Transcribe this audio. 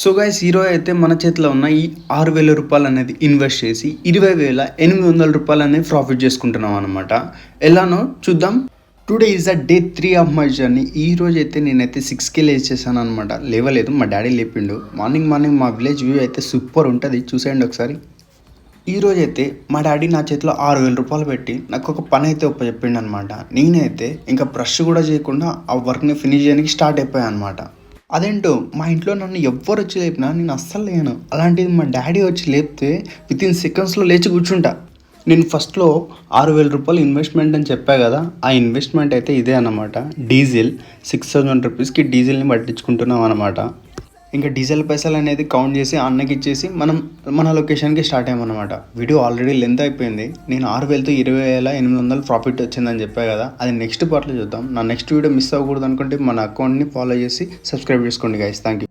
So guys ఈరోజు అయితే మన చేతిలో ఉన్న ఈ 6,000 రూపాయలు అనేది ఇన్వెస్ట్ చేసి 20,800 రూపాయలు అనేది ప్రాఫిట్ చేసుకుంటున్నాం అనమాట. ఎలానో చూద్దాం. Today is the day 3 of my journey. ఈ రోజు అయితే నేనైతే 6కి లేచేసాను అనమాట. లేవలేదు, మా డాడీ లేపిండు. మార్నింగ్ మా విలేజ్ వ్యూ అయితే సూపర్ ఉంటుంది, చూసేయండి ఒకసారి. ఈ రోజు అయితే మా డాడీ నా చేతిలో 6,000 రూపాయలు పెట్టి నాకు ఒక పని అయితే చెప్పిండు అనమాట. నేనైతే ఇంకా బ్రష్ కూడా చేయకుండా ఆ వర్క్ని ఫినిష్ చేయడానికి స్టార్ట్ అయిపోయాను అనమాట. అదేంటో మా ఇంట్లో నన్ను ఎవ్వరు వచ్చి లేపినా నేను అస్సలు లేను. అలాంటిది మా డాడీ వచ్చి లేపితే వితిన్ సెకండ్స్లో లేచి కూర్చుంటా. నేను ఫస్ట్లో 6,000 రూపాయలు ఇన్వెస్ట్మెంట్ అని చెప్పా కదా, ఆ ఇన్వెస్ట్మెంట్ అయితే ఇదే అన్నమాట. డీజిల్ 6,000 రూపీస్కి డీజిల్ని పట్టించుకుంటున్నాం అనమాట. ఇంకా డీజిల్ పైసలు అనేది కౌంట్ చేసి అన్నకి ఇచ్చేసి మనం మన లొకేషన్కి స్టార్ట్ అయ్యామన్నమాట. వీడియో ఆల్రెడీ లెంత్ అయిపోయింది. నేను 6,000తో 20,800 ప్రాఫిట్ వచ్చిందని చెప్పా కదా, అది నెక్స్ట్ పార్ట్లో చూద్దాం. నా నెక్స్ట్ వీడియో మిస్ అవ్వకూడదు అనుకుంటే మన అకౌంట్ని ఫాలో చేసి సబ్స్క్రైబ్ చేసుకోండి గైస్. Thank you.